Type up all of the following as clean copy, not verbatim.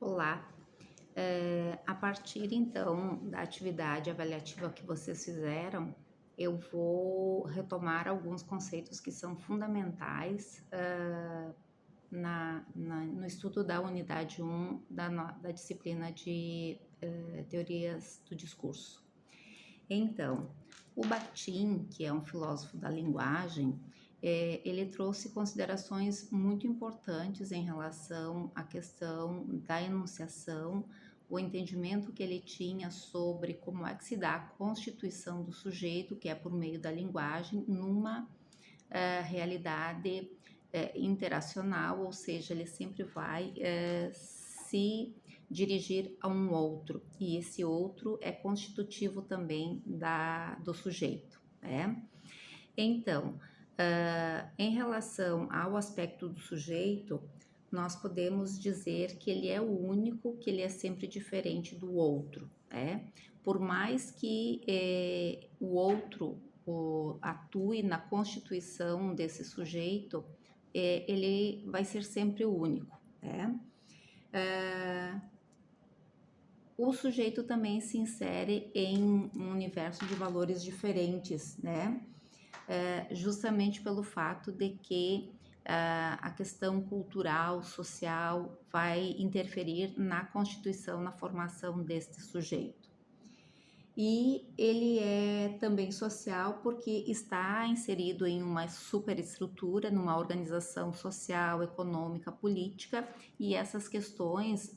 Olá, a partir então da atividade avaliativa que vocês fizeram, eu vou retomar alguns conceitos que são fundamentais no estudo da unidade 1 da disciplina de teorias do discurso. Então, o Bakhtin, que é um filósofo da linguagem, ele trouxe considerações muito importantes em relação à questão da enunciação, o entendimento que ele tinha sobre como é que se dá a constituição do sujeito, que é por meio da linguagem, numa realidade interacional, ou seja, ele sempre vai se dirigir a um outro, e esse outro é constitutivo também do sujeito, né? Então, em relação ao aspecto do sujeito, nós podemos dizer que ele é o único, que ele é sempre diferente do outro, né? Por mais que o outro atue na constituição desse sujeito, ele vai ser sempre o único, né? O sujeito também se insere em um universo de valores diferentes, né? Justamente pelo fato de que a questão cultural, social, vai interferir na constituição, na formação deste sujeito. E ele é também social porque está inserido em uma superestrutura, numa organização social, econômica, política, e essas questões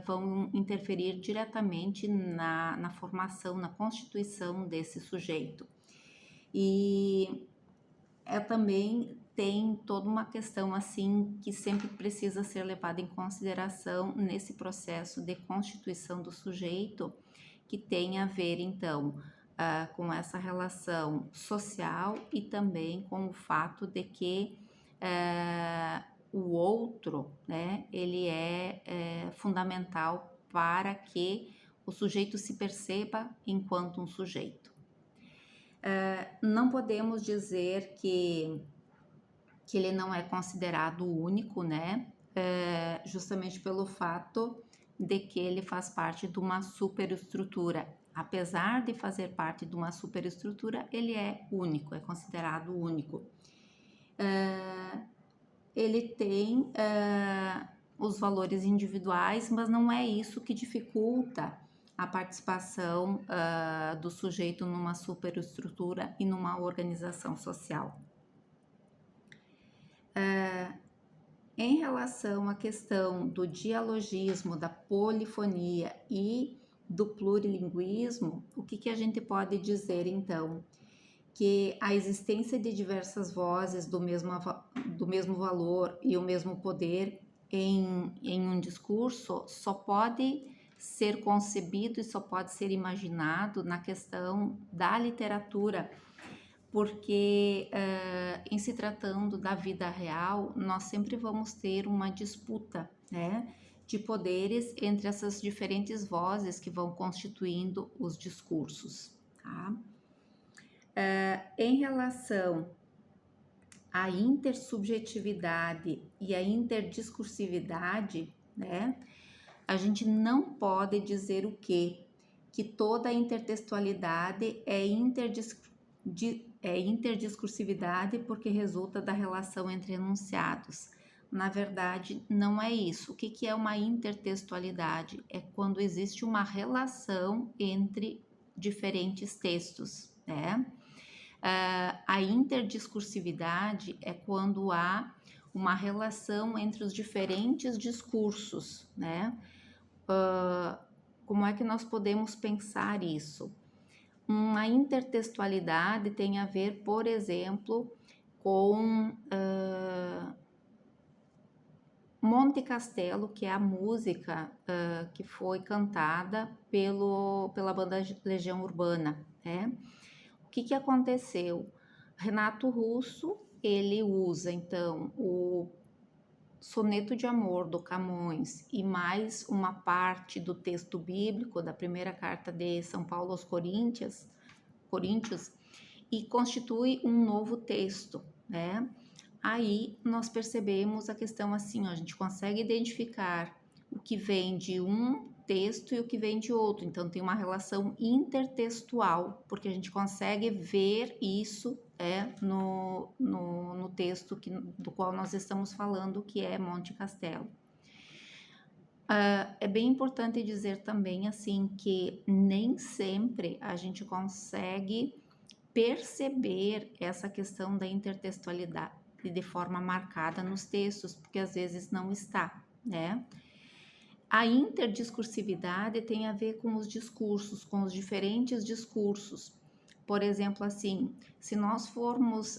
vão interferir diretamente na formação, na constituição desse sujeito. E também tem toda uma questão assim que sempre precisa ser levada em consideração nesse processo de constituição do sujeito, que tem a ver então com essa relação social e também com o fato de que o outro, né, ele é fundamental para que o sujeito se perceba enquanto um sujeito. Não podemos dizer que ele não é considerado único, né? Justamente pelo fato de que ele faz parte de uma superestrutura. Apesar de fazer parte de uma superestrutura, ele é único, é considerado único. Ele tem os valores individuais, mas não é isso que dificulta a participação do sujeito numa superestrutura e numa organização social. Em relação à questão do dialogismo, da polifonia e do plurilinguismo, o que a gente pode dizer então? Que a existência de diversas vozes do mesmo valor e o mesmo poder em um discurso só pode ser concebido e só pode ser imaginado na questão da literatura, porque em se tratando da vida real, nós sempre vamos ter uma disputa, né, de poderes entre essas diferentes vozes que vão constituindo os discursos, tá? Em relação à intersubjetividade e à interdiscursividade, né, a gente não pode dizer o quê? Que toda intertextualidade é interdiscursividade porque resulta da relação entre enunciados. Na verdade, não é isso. O que é uma intertextualidade? É quando existe uma relação entre diferentes textos, né? A interdiscursividade é quando há uma relação entre os diferentes discursos, né? Como é que nós podemos pensar isso? Uma intertextualidade tem a ver, por exemplo, com Monte Castelo, que é a música que foi cantada pela banda Legião Urbana, né? O que aconteceu? Renato Russo, ele usa então o soneto de amor do Camões e mais uma parte do texto bíblico da primeira carta de São Paulo aos Coríntios, e constitui um novo texto, né? Aí nós percebemos a questão assim, ó, a gente consegue identificar o que vem de um texto e o que vem de outro. Então, tem uma relação intertextual, porque a gente consegue ver isso no texto do qual nós estamos falando, que é Monte Castelo. É bem importante dizer também assim que nem sempre a gente consegue perceber essa questão da intertextualidade de forma marcada nos textos, porque às vezes não está, né? A interdiscursividade tem a ver com os discursos, com os diferentes discursos. Por exemplo, assim, se nós formos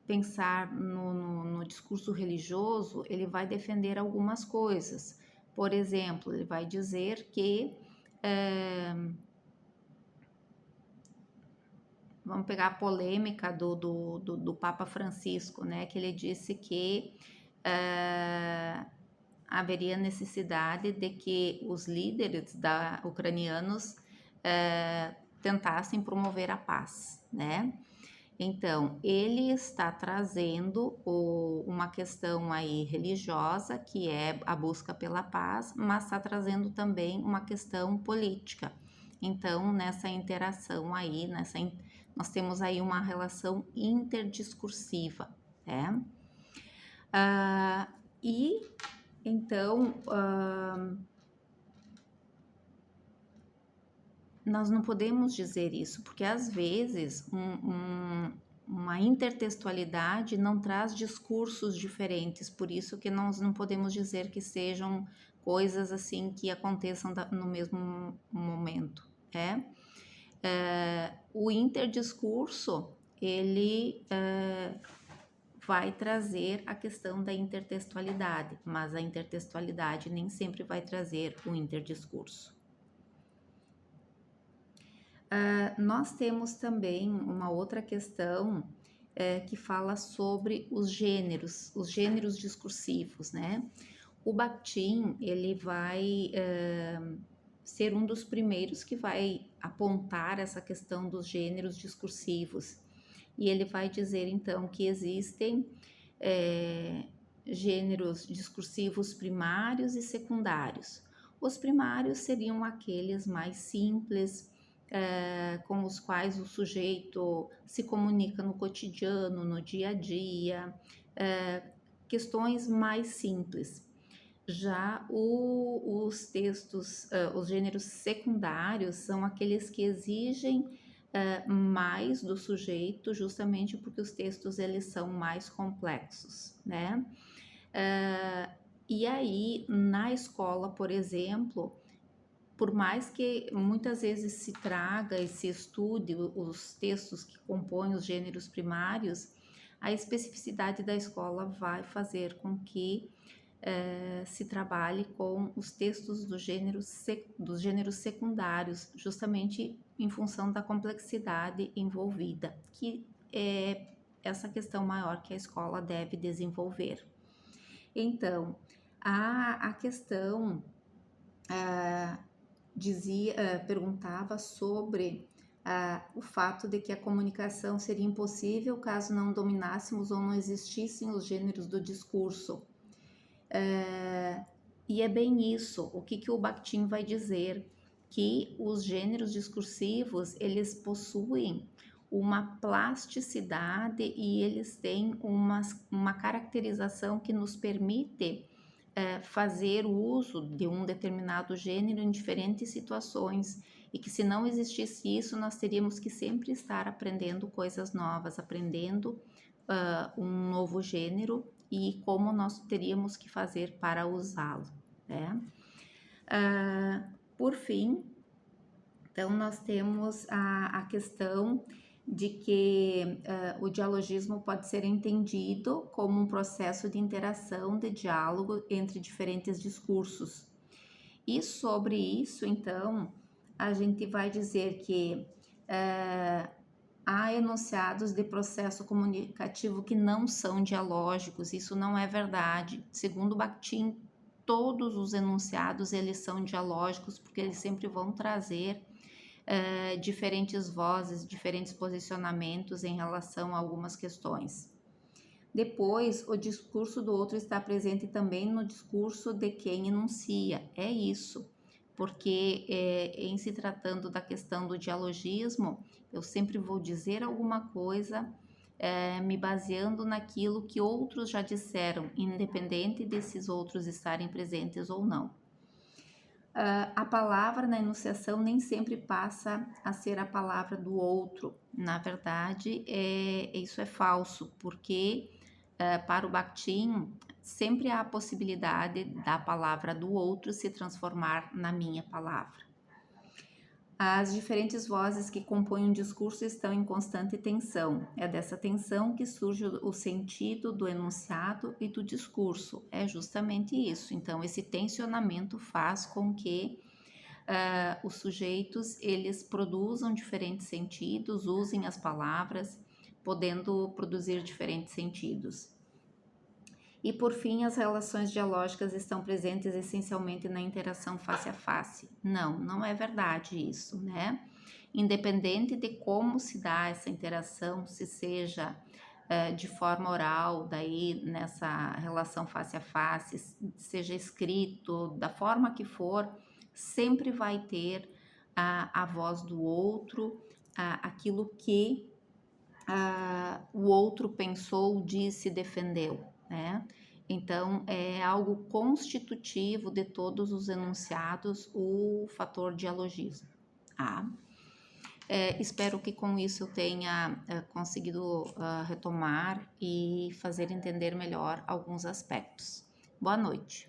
pensar no discurso religioso, ele vai defender algumas coisas. Por exemplo, ele vai dizer que vamos pegar a polêmica do Papa Francisco, né? Que ele disse que haveria necessidade de que os líderes ucranianos tentassem promover a paz, né? Então, ele está trazendo uma questão aí religiosa, que é a busca pela paz, mas está trazendo também uma questão política. Então, nessa interação aí, nós temos aí uma relação interdiscursiva, né? Então, nós não podemos dizer isso, porque às vezes uma intertextualidade não traz discursos diferentes, por isso que nós não podemos dizer que sejam coisas assim que aconteçam no mesmo momento, né? O interdiscurso, ele vai trazer a questão da intertextualidade, mas a intertextualidade nem sempre vai trazer o interdiscurso. Nós temos também uma outra questão que fala sobre os gêneros discursivos, né? O Bakhtin, ele vai ser um dos primeiros que vai apontar essa questão dos gêneros discursivos. E ele vai dizer, então, que existem gêneros discursivos primários e secundários. Os primários seriam aqueles mais simples, com os quais o sujeito se comunica no cotidiano, no dia a dia, questões mais simples. Já os textos, os gêneros secundários são aqueles que exigem mais do sujeito, justamente porque os textos eles são mais complexos, né? E aí, na escola, por exemplo, por mais que muitas vezes se traga e se estude os textos que compõem os gêneros primários, a especificidade da escola vai fazer com que se trabalhe com os textos dos gêneros secundários, justamente em função da complexidade envolvida, que é essa questão maior que a escola deve desenvolver. Então, a questão perguntava sobre o fato de que a comunicação seria impossível caso não dominássemos ou não existissem os gêneros do discurso. E é bem isso, o que o Bakhtin vai dizer, que os gêneros discursivos, eles possuem uma plasticidade e eles têm uma caracterização que nos permite fazer o uso de um determinado gênero em diferentes situações, e que se não existisse isso, nós teríamos que sempre estar aprendendo coisas novas, aprendendo um novo gênero e como nós teríamos que fazer para usá-lo, né? Por fim, então nós temos a questão de que o dialogismo pode ser entendido como um processo de interação, de diálogo entre diferentes discursos. E sobre isso, então, a gente vai dizer que há enunciados de processo comunicativo que não são dialógicos, isso não é verdade. Segundo Bakhtin, todos os enunciados eles são dialógicos, porque eles sempre vão trazer diferentes vozes, diferentes posicionamentos em relação a algumas questões. Depois, o discurso do outro está presente também no discurso de quem enuncia. É isso, porque em se tratando da questão do dialogismo, eu sempre vou dizer alguma coisa me baseando naquilo que outros já disseram, independente desses outros estarem presentes ou não. A palavra na enunciação nem sempre passa a ser a palavra do outro. Na verdade, isso é falso, porque para o Bakhtin sempre há a possibilidade da palavra do outro se transformar na minha palavra. As diferentes vozes que compõem um discurso estão em constante tensão. É dessa tensão que surge o sentido do enunciado e do discurso. É justamente isso. Então, esse tensionamento faz com que os sujeitos eles produzam diferentes sentidos, usem as palavras, podendo produzir diferentes sentidos. E por fim, as relações dialógicas estão presentes essencialmente na interação face a face. Não, não é verdade isso, né? Independente de como se dá essa interação, se seja de forma oral, daí nessa relação face a face, seja escrito, da forma que for, sempre vai ter a voz do outro, aquilo que o outro pensou, disse, defendeu, né? Então, é algo constitutivo de todos os enunciados o fator dialogismo. Tá? Espero que com isso eu tenha conseguido retomar e fazer entender melhor alguns aspectos. Boa noite.